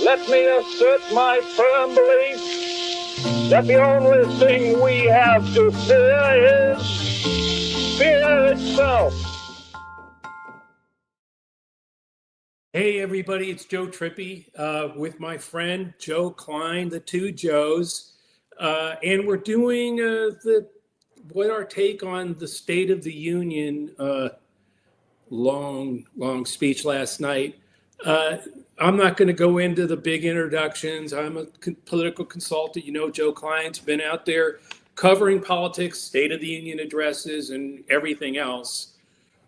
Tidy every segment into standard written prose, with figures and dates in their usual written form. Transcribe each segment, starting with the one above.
Let me assert my firm belief that the only thing we have to fear is fear itself. Hey everybody, it's Joe Trippi with my friend Joe Klein, the two Joes, and we're doing our take on the State of the Union long speech last night. I'm not going to go into the big introductions. I'm a political consultant. You know, Joe Klein's been out there covering politics, State of the Union addresses, and everything else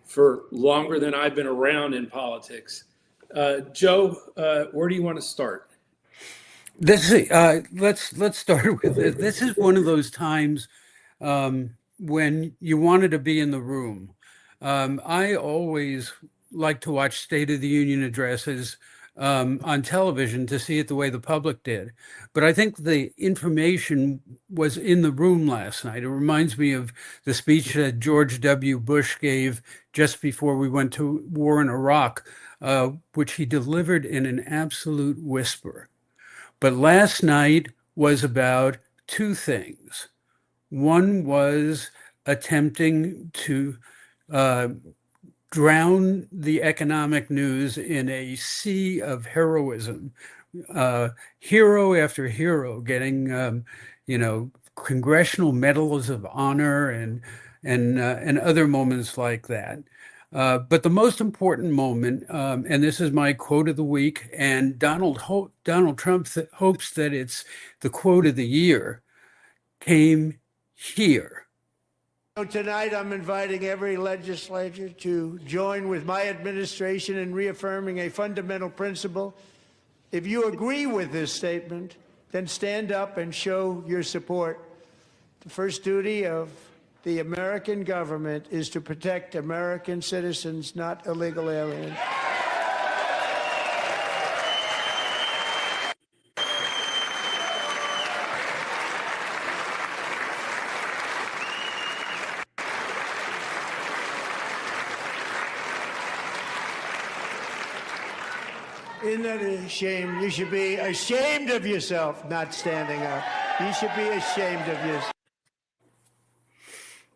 for longer than I've been around in politics. Joe, where do you want to start? Let's start with it. This is one of those times when you wanted to be in the room. I always like to watch State of the Union addresses on television to see it the way the public did. But I think the information was in the room last night. It reminds me of the speech that George W. Bush gave just before we went to war in Iraq, which he delivered in an absolute whisper. But last night was about two things. One was attempting to drown the economic news in a sea of heroism, hero after hero getting, Congressional Medals of Honor and other moments like that. But the most important moment, and this is my quote of the week, and Donald Trump hopes that it's the quote of the year, came here. So tonight, I'm inviting every legislator to join with my administration in reaffirming a fundamental principle. If you agree with this statement, then stand up and show your support. The first duty of the American government is to protect American citizens, not illegal aliens. Isn't that a shame? You should be ashamed of yourself not standing up. You should be ashamed of yourself.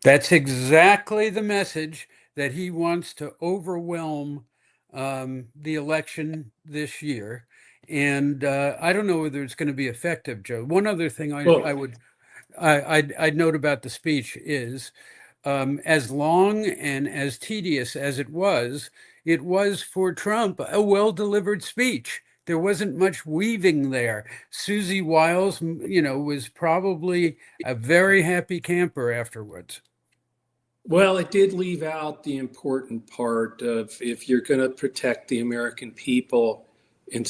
That's exactly the message that he wants to overwhelm the election this year. And I don't know whether it's going to be effective, Joe. One other thing I'd note about the speech is as long and as tedious as it was for Trump a well-delivered speech. There wasn't much weaving there. Susie Wiles, was probably a very happy camper afterwards. Well, it did leave out the important part of if you're going to protect the American people and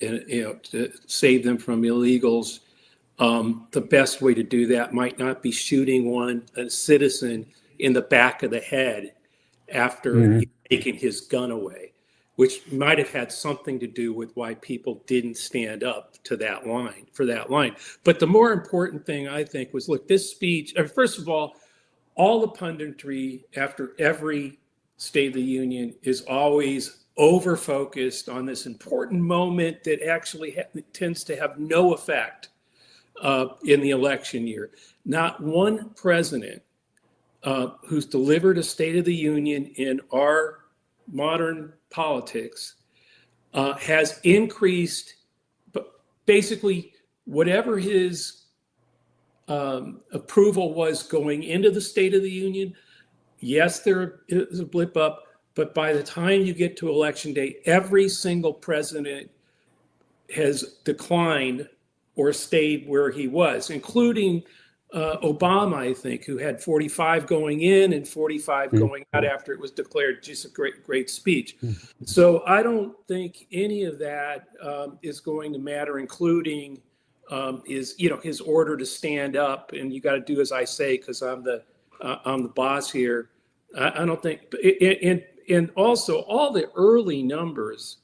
to save them from illegals, the best way to do that might not be shooting a citizen in the back of the head after taking his gun away, which might have had something to do with why people didn't stand up to that line. But the more important thing, I think, was, look, this speech, first of all the punditry after every State of the Union is always over-focused on this important moment that actually tends to have no effect in the election year. Not one president who's delivered a State of the Union in our modern politics has increased, but basically whatever his approval was going into the State of the Union. Yes, there is a blip up, but by the time you get to election day, every single president has declined or stayed where he was, including Obama, I think, who had 45 going in and 45 going out after it was declared. Just a great speech. So I don't think any of that is going to matter, including his order to stand up and you got to do as I say because I'm the boss here. I don't think, and also all the early numbers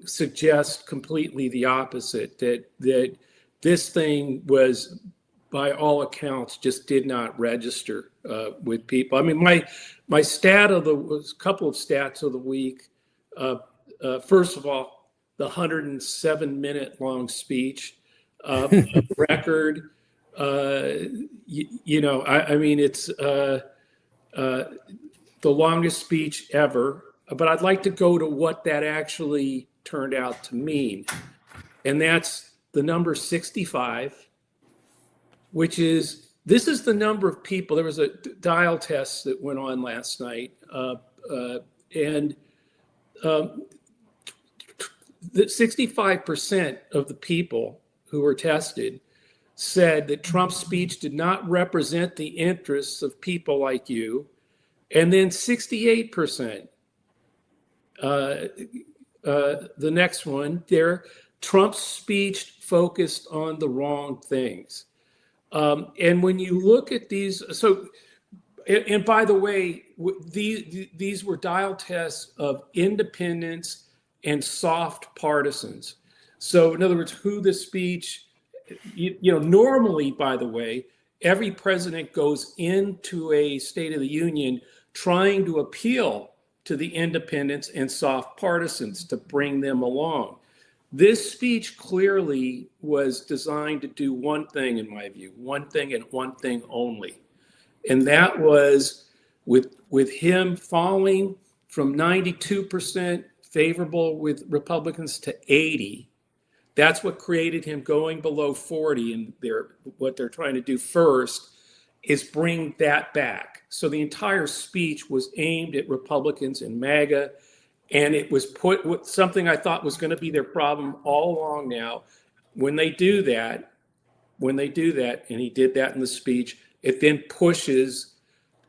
suggest completely the opposite, that this thing was, by all accounts, just did not register with people. I mean, my stat was a couple of stats of the week. First of all, the 107-minute long speech, record. I mean, it's the longest speech ever. But I'd like to go to what that actually turned out to mean. And that's the number 65, which is, this is the number of people. There was a dial test that went on last night. And the 65% of the people who were tested said that Trump's speech did not represent the interests of people like you. And then 68%. The next one there, Trump's speech focused on the wrong things. And when you look at these, and by the way, these were dial tests of independents and soft partisans. So in other words, who the speech, normally, by the way, every president goes into a State of the Union trying to appeal to the independents and soft partisans to bring them along. This speech clearly was designed to do one thing, in my view, one thing and one thing only. And that was with him falling from 92% favorable with Republicans to 80. That's what created him going below 40. And what they're trying to do first is bring that back. So the entire speech was aimed at Republicans and MAGA. And it was put with something I thought was going to be their problem all along now. When they do that, and he did that in the speech, it then pushes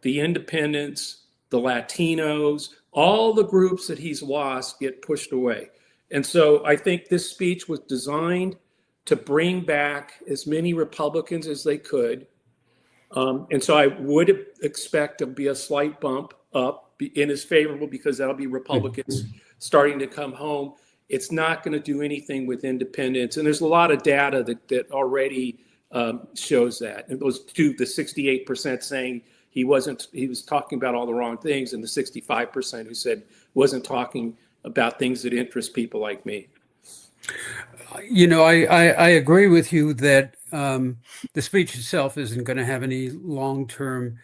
the independents, the Latinos, all the groups that he's lost get pushed away. And so I think this speech was designed to bring back as many Republicans as they could. And so I would expect to be a slight bump up in his favorable, because that'll be Republicans starting to come home. It's not going to do anything with independents. And there's a lot of data that already shows that. And those two, the 68% saying he was talking about all the wrong things, and the 65% who said wasn't talking about things that interest people like me. I agree with you that the speech itself isn't going to have any long-term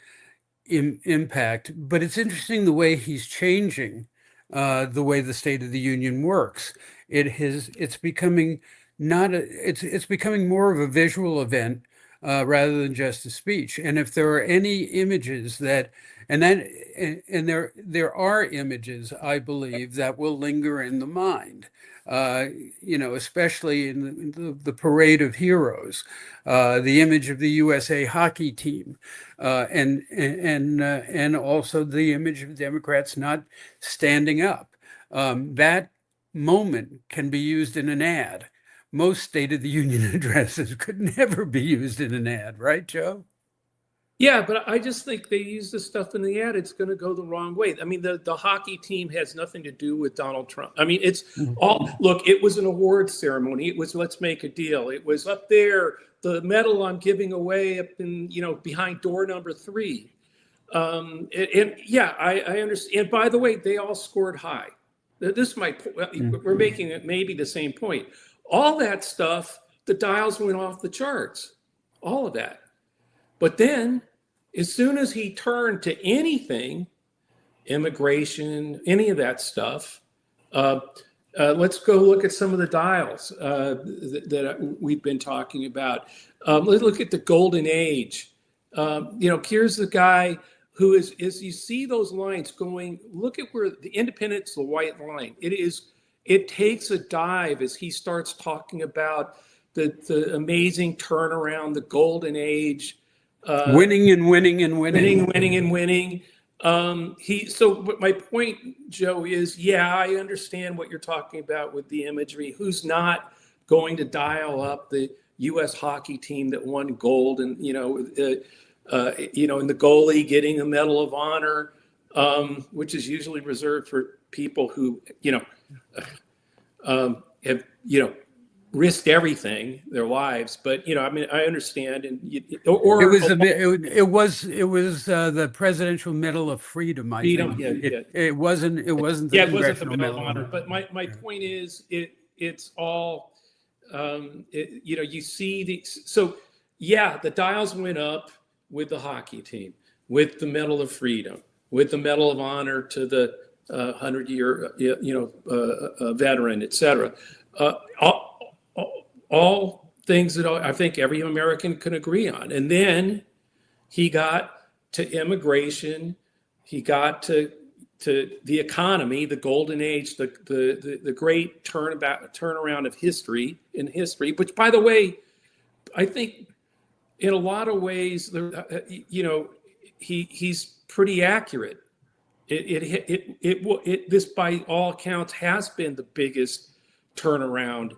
impact, but it's interesting the way he's changing the way the State of the Union works. It's becoming it's becoming more of a visual event rather than just a speech. And if there are any images there are images, I believe, that will linger in the mind. Especially in the parade of heroes, the image of the USA hockey team, and also the image of Democrats not standing up. That moment can be used in an ad. Most State of the Union addresses could never be used in an ad, right, Joe? Yeah, but I just think they use this stuff in the ad. It's going to go the wrong way. I mean, the hockey team has nothing to do with Donald Trump. I mean, it's all, look, it was an awards ceremony. It was, let's make a deal. It was up there, the medal I'm giving away up in, behind door number 3. And yeah, I understand. And by the way, they all scored high. This is my point. We're making it maybe the same point. All that stuff, the dials went off the charts, all of that. But then, as soon as he turned to anything, immigration, any of that stuff, let's go look at some of the dials that we've been talking about. Let's look at the golden age. Here's the guy who is you see those lines going, look at where the independent's the white line. It takes a dive as he starts talking about the amazing turnaround, the golden age. Winning and winning and winning. Winning. But my point, Joe, is, yeah, I understand what you're talking about with the imagery. Who's not going to dial up the U.S. hockey team that won gold, and and the goalie getting a Medal of Honor, which is usually reserved for people who have risked everything, their lives. But I understand. And it was the Presidential Medal of Freedom. I think. It wasn't the Congressional Medal of Honor. But my point is, it's all, you see so yeah, the dials went up with the hockey team, with the Medal of Freedom, with the Medal of Honor to the 100-year, veteran, et cetera. All things that I think every American can agree on. And then he got to immigration, he got to the economy, the golden age, the great turnaround of history, which, by the way, I think in a lot of ways, he's pretty accurate. This, by all accounts, has been the biggest turnaround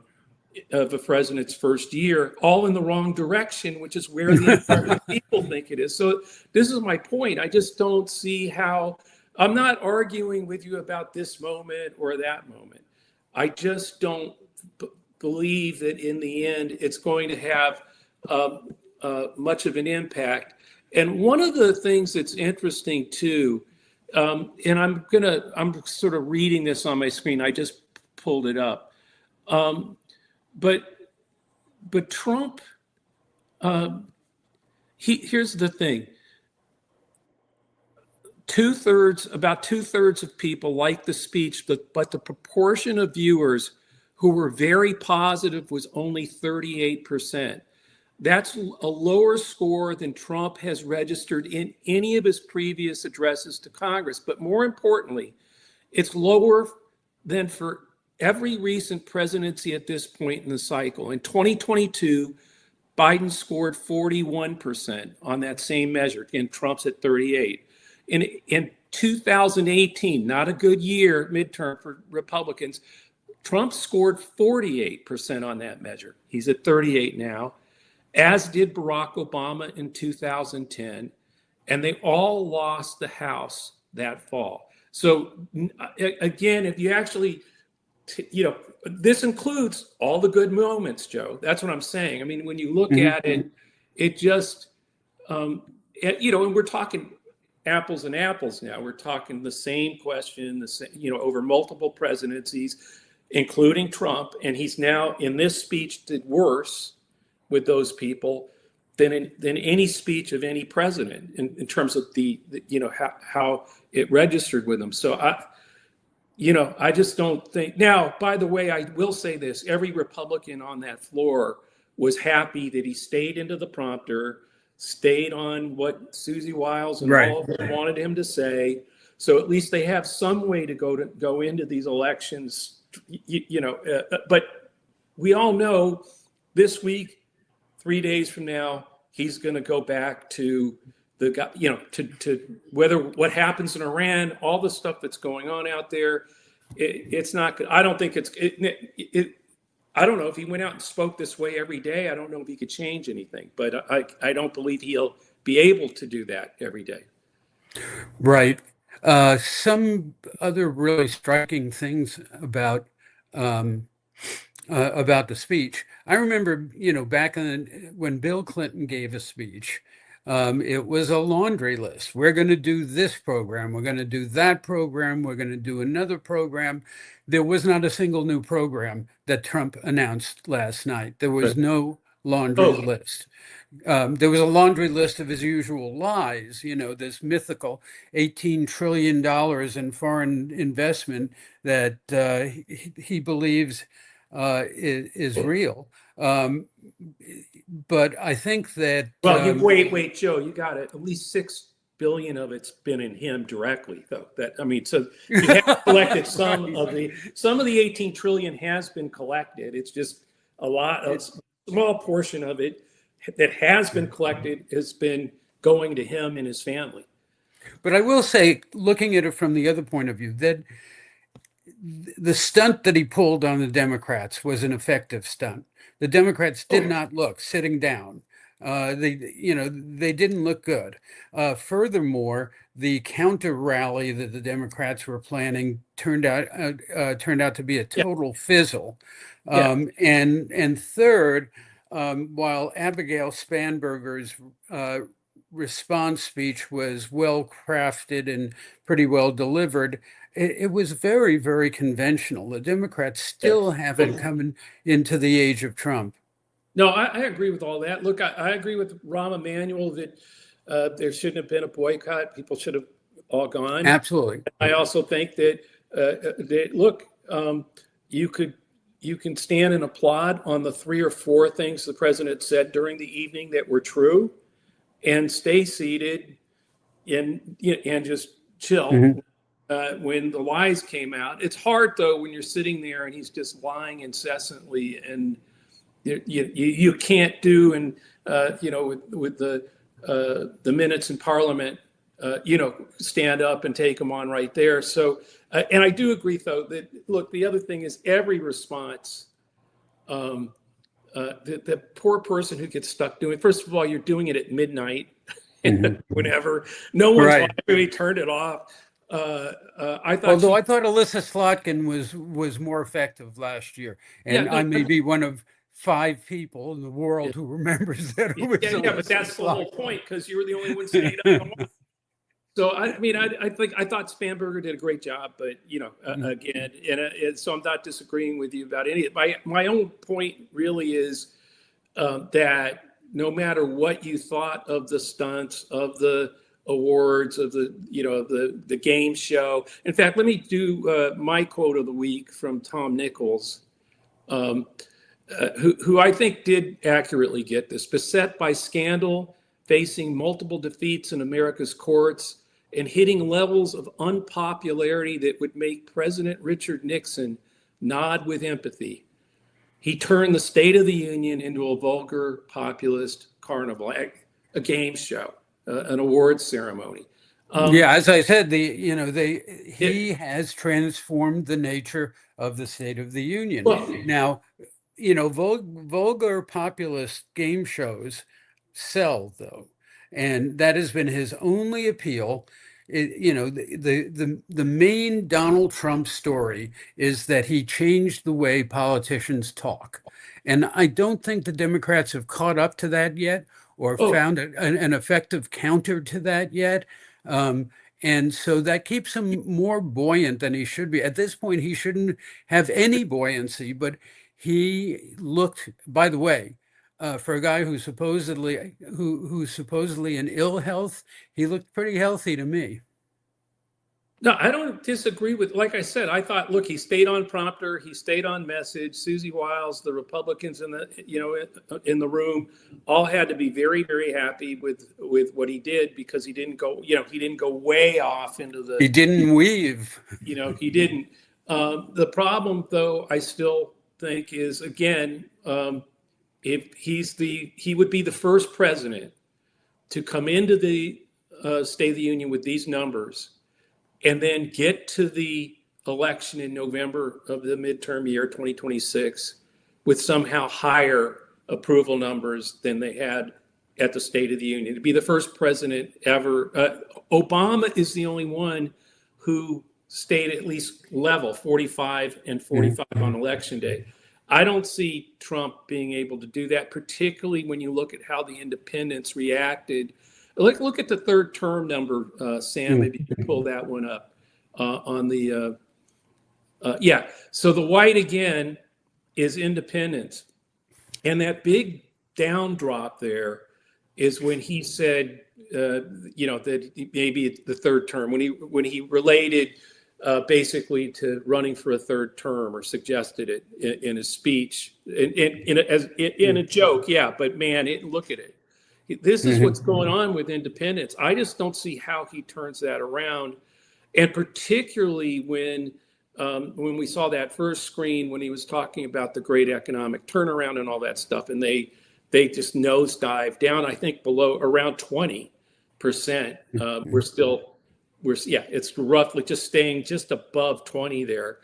of a president's first year, all in the wrong direction, which is where the American people think it is. So this is my point. I just don't see how. I'm not arguing with you about this moment or that moment. I just don't believe that in the end it's going to have much of an impact. And one of the things that's interesting too, and I'm sort of reading this on my screen. I just pulled it up. But Trump, here's the thing. About two thirds of people liked the speech, but the proportion of viewers who were very positive was only 38%. That's a lower score than Trump has registered in any of his previous addresses to Congress. But more importantly, it's lower than for every recent presidency at this point in the cycle. In 2022, Biden scored 41% on that same measure, and Trump's at 38%. In 2018, not a good year midterm for Republicans, Trump scored 48% on that measure. He's at 38 now, as did Barack Obama in 2010, and they all lost the House that fall. So again, if you actually, this includes all the good moments, Joe. That's what I'm saying. I mean, when you look at it, it just, and we're talking apples and apples now. We're talking the same question, over multiple presidencies, including Trump, and he's now in this speech did worse with those people than any speech of any president in terms of how it registered with them. So I just don't think. Now, by the way, I will say this: every Republican on that floor was happy that he stayed into the prompter, stayed on what Susie Wiles and all of them wanted him to say. So at least they have some way to go into these elections, but we all know this week, 3 days from now, he's going to go back to to whether what happens in Iran, all the stuff that's going on out there. It's not good. I don't think I don't know if he went out and spoke this way every day. I don't know if he could change anything, but I don't believe he'll be able to do that every day. Right. Some other really striking things about the speech. I remember, back when Bill Clinton gave a speech, it was a laundry list. We're going to do this program. We're going to do that program. We're going to do another program. There was not a single new program that Trump announced last night. There was no laundry list. There was a laundry list of his usual lies, this mythical $18 trillion in foreign investment that he believes is real. But I think that wait, Joe, you got it. At least $6 billion of it's been in him directly, though. So you have collected some of the 18 trillion has been collected. It's just a small portion of it that has been collected has been going to him and his family. But I will say, looking at it from the other point of view, that the stunt that he pulled on the Democrats was an effective stunt. The Democrats did not look sitting down. They didn't look good. Furthermore, the counter rally that the Democrats were planning turned out to be a total fizzle. And third, while Abigail Spanberger's response speech was well crafted and pretty well delivered, it was very, very conventional. The Democrats still haven't come into the age of Trump. No, I agree with all that. Look, I agree with Rahm Emanuel that there shouldn't have been a boycott. People should have all gone. Absolutely. I also think that look, you can stand and applaud on the 3 or 4 things the president said during the evening that were true, and stay seated and just chill. When the lies came out. It's hard though when you're sitting there and he's just lying incessantly, and you can't do, and with the minutes in Parliament, stand up and take them on right there. So, and I do agree though that look, the other thing is every response, the poor person who gets stuck doing. First of all, you're doing it at midnight, whenever no one's Right. really turned it off. I thought, although I thought Alyssa Slotkin was more effective last year, and I may be one of 5 people in the world who remembers that it was but that's the whole point, because you were the only one staying up. So I thought Spanberger did a great job, but again, and so I'm not disagreeing with you about any of it. My own point really is that no matter what you thought of the stunts, of the awards, of the game show. In fact, let me do my quote of the week from Tom Nichols, who I think did accurately get this. Beset by scandal, facing multiple defeats in America's courts, and hitting levels of unpopularity that would make President Richard Nixon nod with empathy, he turned the State of the Union into a vulgar populist carnival, a game show, an awards ceremony. As I said, he has transformed the nature of the State of the Union. Now, vulgar populist game shows sell, though, and that has been his only appeal. The main Donald Trump story is that he changed the way politicians talk, and I don't think the Democrats have caught up to that yet, or found an effective counter to that yet. And so that keeps him more buoyant than he should be. At this point, he shouldn't have any buoyancy, but he looked, by the way, for a guy who's supposedly in ill health, he looked pretty healthy to me. No, I don't disagree with, like I said, I thought, look, he stayed on prompter, he stayed on message. Susie Wiles, the Republicans in the room, all had to be very, very happy with what he did, because he didn't go way off into the. He didn't weave. He didn't. The problem, though, I still think is, again, if he would be the first president to come into the State of the Union with these numbers, and then get to the election in November of the midterm year 2026 with somehow higher approval numbers than they had at the State of the Union. To be the first president ever. Obama is the only one who stayed at least level, 45 and 45 on election day. I don't see Trump being able to do that, particularly when you look at how the independents reacted. Look at the third term number, Sam. Maybe you can pull that one up on the. So the white again is independence, and that big down drop there is when he said, that maybe it's the third term, when he related basically to running for a third term, or suggested it in his speech in a joke. Yeah, but man, look at it. This is what's going on with independence. I just don't see how he turns that around, and particularly when we saw that first screen when he was talking about the great economic turnaround and all that stuff, and they just nosedive down. I think below around 20%. It's roughly just staying just above 20 there.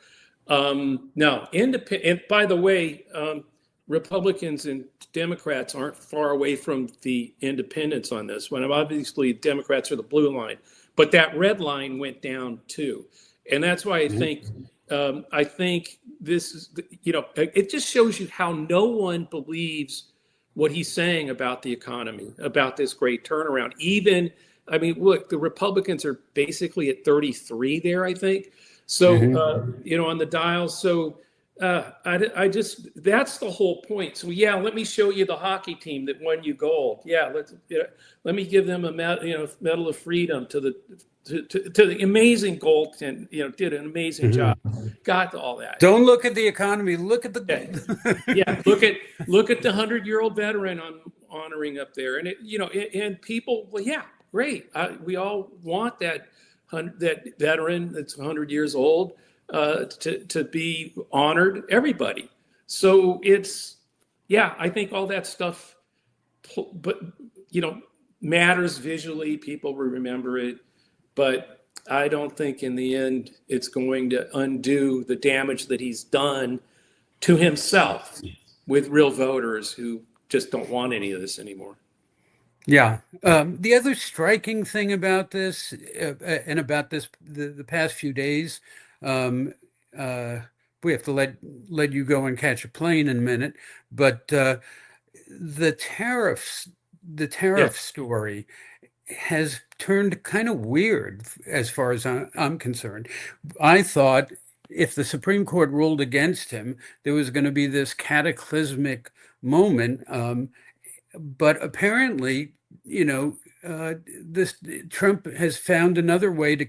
Now, independent. By the way, Republicans and Democrats aren't far away from the independents on this one. Obviously, Democrats are the blue line, but that red line went down too, and that's why I think this is, it just shows you how no one believes what he's saying about the economy, about this great turnaround. Look, the Republicans are basically at 33 there, I think. So, Mhm. on the dials. So I just, that's the whole point. So yeah, let me show you the hockey team that won you gold. Yeah, let me give them a Medal of Freedom to the amazing gold, and did an amazing job. Got all that. Don't look at the economy. Look at Okay. the. Yeah, look at the 100-year-old veteran on honoring up there, and and people. Well, yeah, great. We all want that veteran that's 100 years old to be honored. Everybody. So yeah, I think all that stuff, but matters visually. People will remember it, but I don't think in the end it's going to undo the damage that he's done to himself with real voters who just don't want any of this anymore. Yeah. The other striking thing about this, and about this, the past few days, um, we have to let you go and catch a plane in a minute, but the tariffs, the Yeah, tariff story has turned kind of weird as far as I'm concerned. I thought if the Supreme Court ruled against him, there was going to be this cataclysmic moment. But apparently, this Trump has found another way to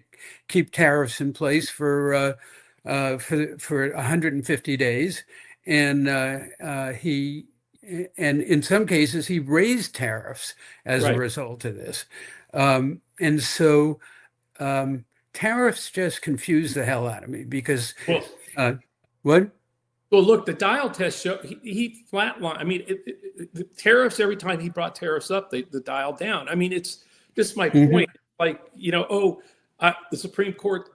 keep tariffs in place for 150 days, and and in some cases he raised tariffs as a right. result of this, and so tariffs just confuse the hell out of me because Well, what? well, look, the dial test show he flatlined. I mean, the tariffs, every time he brought tariffs up, the dial down. I mean, it's just my Mhm. point. Like, the Supreme Court.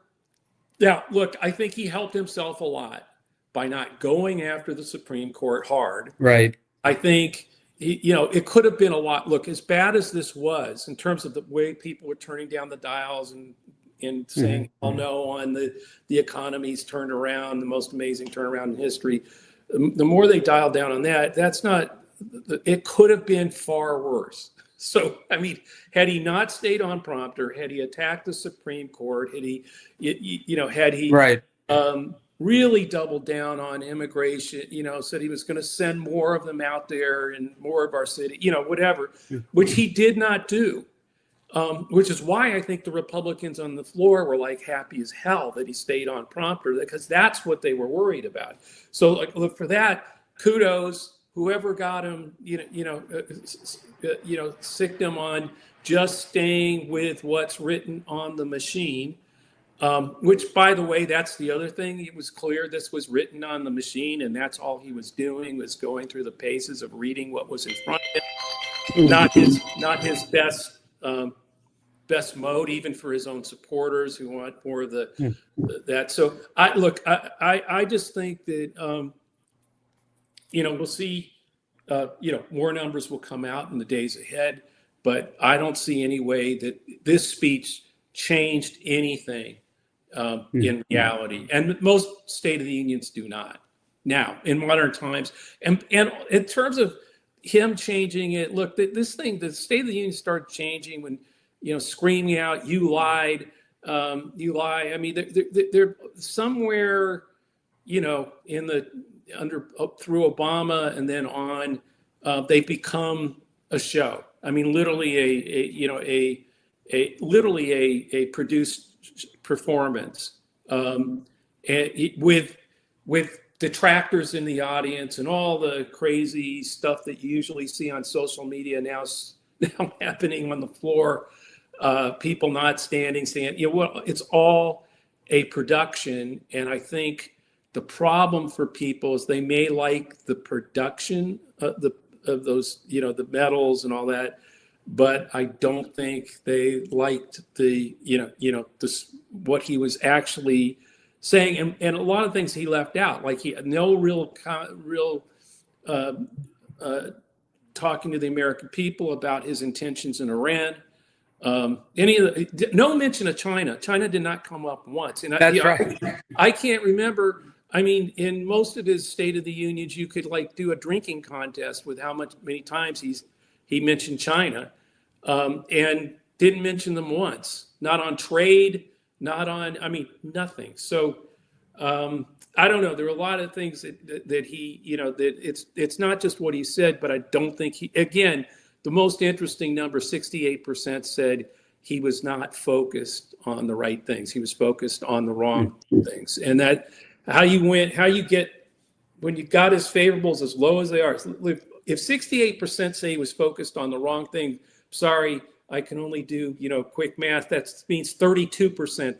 Yeah, look, I think he helped himself a lot by not going after the Supreme Court hard. Right. I think it could have been a lot. Look, as bad as this was in terms of the way people were turning down the dials and saying, "Oh no," on the economy's turned around, the most amazing turnaround in history. The more they dialed down on that, that's not. It could have been far worse. So, I mean, had he not stayed on prompter, had he attacked the Supreme Court, had he Right. really doubled down on immigration, said he was going to send more of them out there in more of our city, whatever, which he did not do, which is why I think the Republicans on the floor were like happy as hell that he stayed on prompter, because that's what they were worried about. So, like, look, for that, kudos, whoever got him, sicked him on just staying with what's written on the machine. Which, by the way, that's the other thing. It was clear this was written on the machine, and that's all he was doing was going through the paces of reading what was in front of him. Not his best mode, even for his own supporters who want more of that. So I just think that we'll see. More numbers will come out in the days ahead, but I don't see any way that this speech changed anything. In reality, and most State of the Unions do not now in modern times. And in terms of him changing it, look, this thing, the State of the Union started changing when screaming out, "You lied, you lie." I mean, they're somewhere, in the through Obama and then on, they become a show. I mean, literally a produced performance, and with detractors in the audience and all the crazy stuff that you usually see on social media now happening on the floor, people not standing. It's all a production, and I think the problem for people is they may like the production of those, the medals and all that, but I don't think they liked what he was actually saying, and a lot of things he left out, like he had no real talking to the American people about his intentions in Iran. No mention of China. China did not come up once, and That's right. I can't remember. I mean, in most of his State of the Unions, you could do a drinking contest with many times he mentioned China, and didn't mention them once. Not on trade, not on, I mean, nothing. So I don't know. There were a lot of things that he, that it's not just what he said, but I don't think again, the most interesting number, 68% said he was not focused on the right things. He was focused on the wrong things. And that how you get, when you got his favorables as low as they are, if 68% say he was focused on the wrong thing, sorry, I can only do, quick math. That means 32%,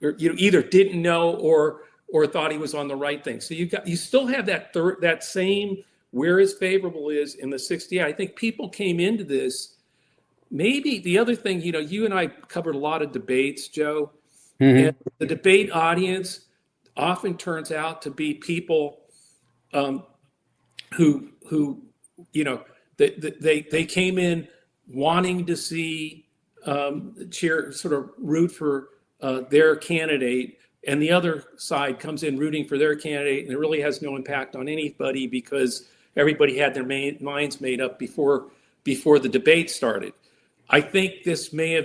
either didn't know or thought he was on the right thing. So you still have that same where his favorable is in the 60. I think people came into this. Maybe the other thing, you and I covered a lot of debates, Joe, and the debate audience often turns out to be people who they came in wanting to see sort of root for their candidate, and the other side comes in rooting for their candidate, and it really has no impact on anybody because everybody had their minds made up before the debate started. I think this may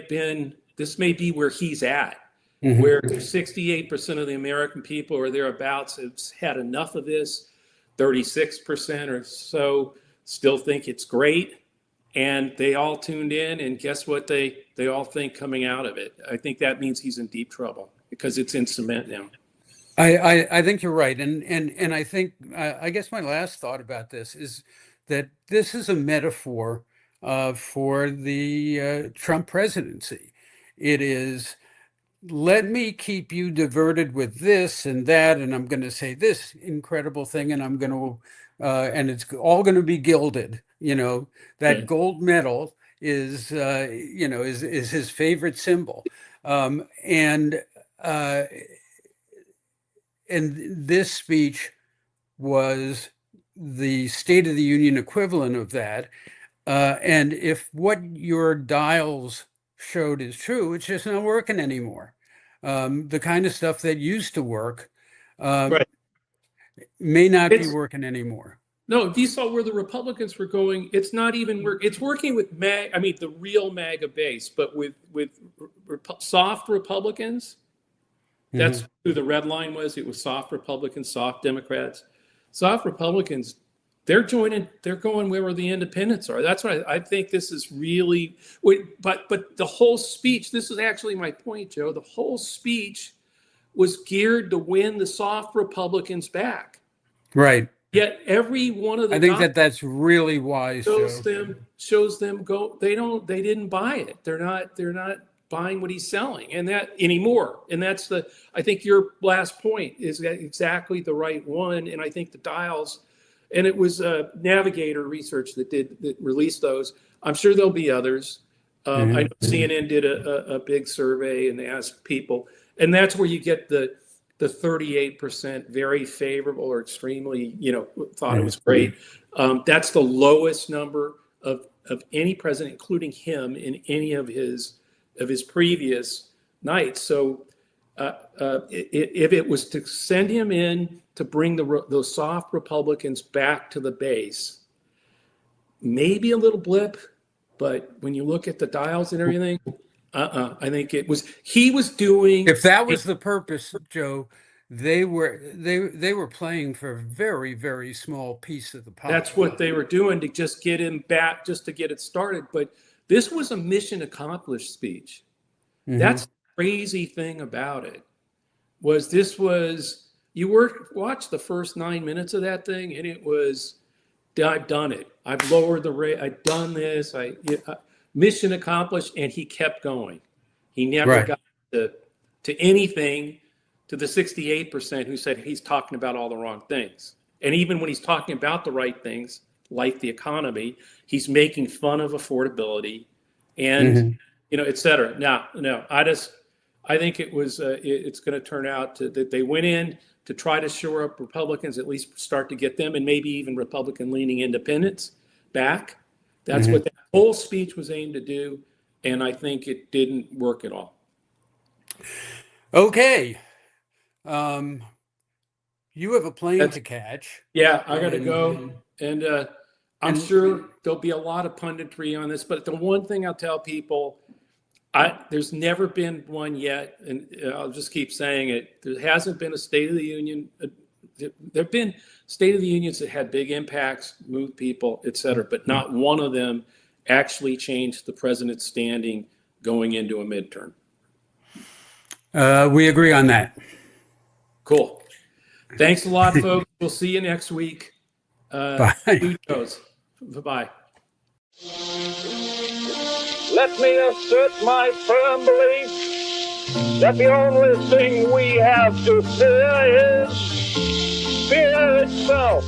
be where he's at, where 68% of the American people or thereabouts have had enough of this. 36% or so still think it's great, and they all tuned in, and guess what they all think coming out of it? I think that means he's in deep trouble because it's in cement now. I think you're right, and I think I guess my last thought about this is that this is a metaphor for the Trump presidency. It is, let me keep you diverted with this and that, and I'm going to say this incredible thing, and I'm going to, and it's all going to be gilded. That gold medal is his favorite symbol, and this speech was the State of the Union equivalent of that. And if what your dials showed is true, it's just not working anymore. The kind of stuff that used to work may not be working anymore. No, if you saw where the Republicans were going, it's not even work. It's working with the real MAGA base, but with soft Republicans. That's who the red line was. It was soft Republicans, soft Democrats, soft Republicans. They're going where the independents are. That's why I think this is really. But the whole speech. This is actually my point, Joe. The whole speech was geared to win the soft Republicans back. Right. Yet every one of the I think that's really wise. Shows them go. They didn't buy it. They're not buying what he's selling, and that anymore. And that's I think your last point is exactly the right one. And I think the dials. And it was Navigator Research that released those. I'm sure there'll be others. I know CNN did a big survey and they asked people, and that's where you get the 38% very favorable or extremely, thought it was great. That's the lowest number of any president, including him, in any of his previous nights. So if it was to send him in to bring those soft Republicans back to the base, maybe a little blip, but when you look at the dials and everything, I think he was doing. If that was the purpose, Joe, they were playing for a very, very small piece of the pie. That's what they were doing to just get him back, just to get it started. But this was a mission accomplished speech. That's the crazy thing about it. You watched the first 9 minutes of that thing, and it was, I've done it. I've lowered the rate. I've done this. Mission accomplished, and he kept going. He never got to anything, to the 68% who said he's talking about all the wrong things. And even when he's talking about the right things, like the economy, he's making fun of affordability and, et cetera. No, I think it was, it's going to turn out that they went in to try to shore up Republicans, at least start to get them, and maybe even Republican-leaning independents back. That's what that whole speech was aimed to do, and I think it didn't work at all. Okay. You have a plane to catch. Yeah, I got to go, and I'm sure there'll be a lot of punditry on this, but the one thing I'll tell people, There's never been one yet, and I'll just keep saying it. There hasn't been a State of the Union. There have been State of the Unions that had big impacts, moved people, et cetera, but not one of them actually changed the president's standing going into a midterm. We agree on that. Cool. Thanks a lot, folks. We'll see you next week. Bye. Who knows? Bye-bye. Let me assert my firm belief that the only thing we have to fear is fear itself.